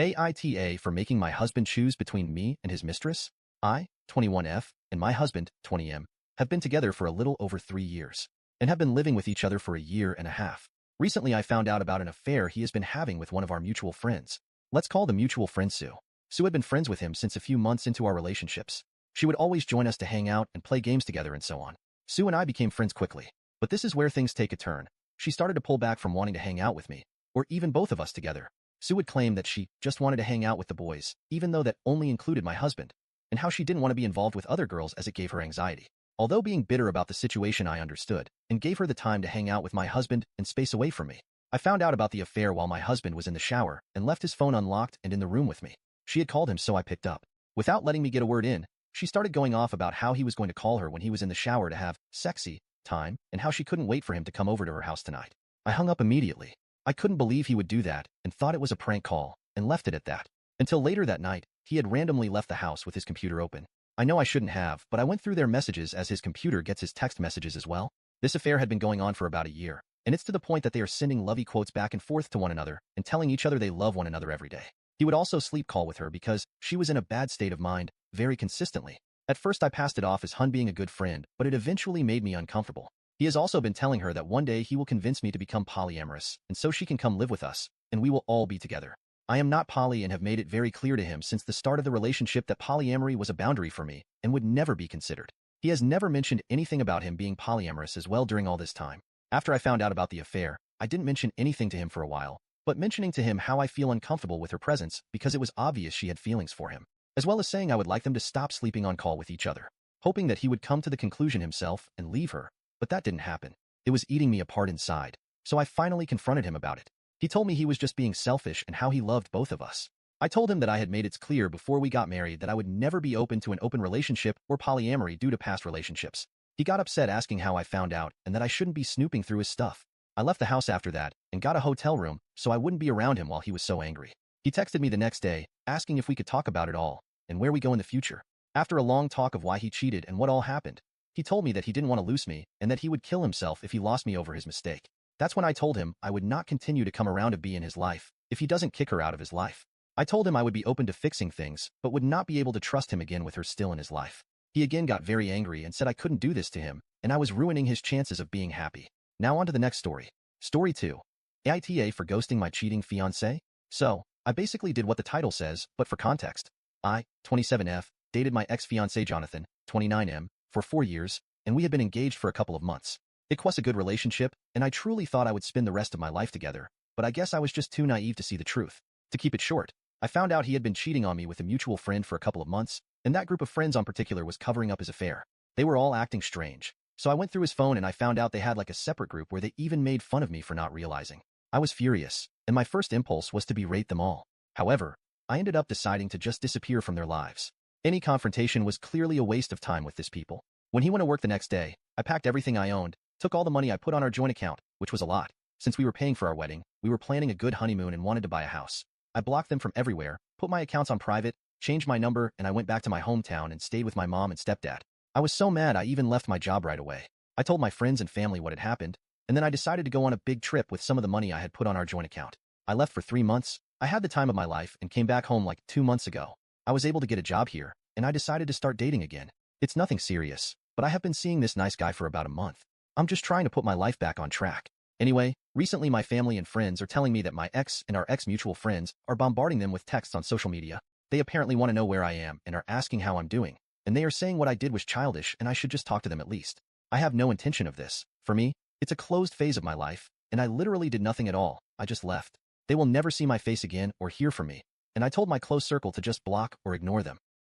AITAH for making my husband choose between me and his mistress. I, 21F, and my husband, 20M, have been together for a little over 3 years and have been living with each other for a year and a half. Recently, I found out about an affair he has been having with one of our mutual friends. Let's call the mutual friend Sue. Sue had been friends with him since a few months into our relationships. She would always join us to hang out and play games together and so on. Sue and I became friends quickly, but this is where things take a turn. She started to pull back from wanting to hang out with me, or even both of us together. Sue would claim that she just wanted to hang out with the boys, even though that only included my husband, and how she didn't want to be involved with other girls as it gave her anxiety. Although being bitter about the situation, I understood and gave her the time to hang out with my husband and space away from me. I found out about the affair while my husband was in the shower and left his phone unlocked and in the room with me. She had called him, so I picked up. Without letting me get a word in, she started going off about how he was going to call her when he was in the shower to have sexy time and how she couldn't wait for him to come over to her house tonight. I hung up immediately. I couldn't believe he would do that and thought it was a prank call and left it at that. Until later that night, he had randomly left the house with his computer open. I know I shouldn't have, but I went through their messages as his computer gets his text messages as well. This affair had been going on for about a year, and it's to the point that they are sending lovey quotes back and forth to one another and telling each other they love one another every day. He would also sleep call with her because she was in a bad state of mind very consistently. At first I passed it off as Hun being a good friend, but it eventually made me uncomfortable. He has also been telling her that one day he will convince me to become polyamorous, and so she can come live with us, and we will all be together. I am not poly and have made it very clear to him since the start of the relationship that polyamory was a boundary for me and would never be considered. He has never mentioned anything about him being polyamorous as well during all this time. After I found out about the affair, I didn't mention anything to him for a while, but mentioning to him how I feel uncomfortable with her presence because it was obvious she had feelings for him, as well as saying I would like them to stop sleeping on call with each other, hoping that he would come to the conclusion himself and leave her. But that didn't happen. It was eating me apart inside, so I finally confronted him about it. He told me he was just being selfish and how he loved both of us. I told him that I had made it clear before we got married that I would never be open to an open relationship or polyamory due to past relationships. He got upset asking how I found out and that I shouldn't be snooping through his stuff. I left the house after that and got a hotel room so I wouldn't be around him while he was so angry. He texted me the next day, asking if we could talk about it all and where we go in the future. After a long talk of why he cheated and what all happened, he told me that he didn't want to lose me and that he would kill himself if he lost me over his mistake. That's when I told him I would not continue to come around to be in his life if he doesn't kick her out of his life. I told him I would be open to fixing things, but would not be able to trust him again with her still in his life. He again got very angry and said I couldn't do this to him, and I was ruining his chances of being happy. Now on to the next story. Story 2. AITAH for ghosting my cheating fiancé? So, I basically did what the title says, but for context. I, 27F, dated my ex-fiancé Jonathan, 29M, for 4 years, and we had been engaged for a couple of months. It was a good relationship, and I truly thought I would spend the rest of my life together, but I guess I was just too naive to see the truth. To keep it short, I found out he had been cheating on me with a mutual friend for a couple of months, and that group of friends in particular was covering up his affair. They were all acting strange. So I went through his phone and I found out they had like a separate group where they even made fun of me for not realizing. I was furious, and my first impulse was to berate them all. However, I ended up deciding to just disappear from their lives. Any confrontation was clearly a waste of time with this people. When he went to work the next day, I packed everything I owned, took all the money I put on our joint account, which was a lot. Since we were paying for our wedding, we were planning a good honeymoon and wanted to buy a house. I blocked them from everywhere, put my accounts on private, changed my number, and I went back to my hometown and stayed with my mom and stepdad. I was so mad I even left my job right away. I told my friends and family what had happened, and then I decided to go on a big trip with some of the money I had put on our joint account. I left for 3 months. I had the time of my life and came back home like 2 months ago. I was able to get a job here, and I decided to start dating again. It's nothing serious, but I have been seeing this nice guy for about a month. I'm just trying to put my life back on track. Anyway, recently my family and friends are telling me that my ex and our ex-mutual friends are bombarding them with texts on social media. They apparently want to know where I am and are asking how I'm doing, and they are saying what I did was childish and I should just talk to them at least. I have no intention of this. For me, it's a closed phase of my life, and I literally did nothing at all. I just left. They will never see my face again or hear from me, and I told my close circle to just block or ignore them.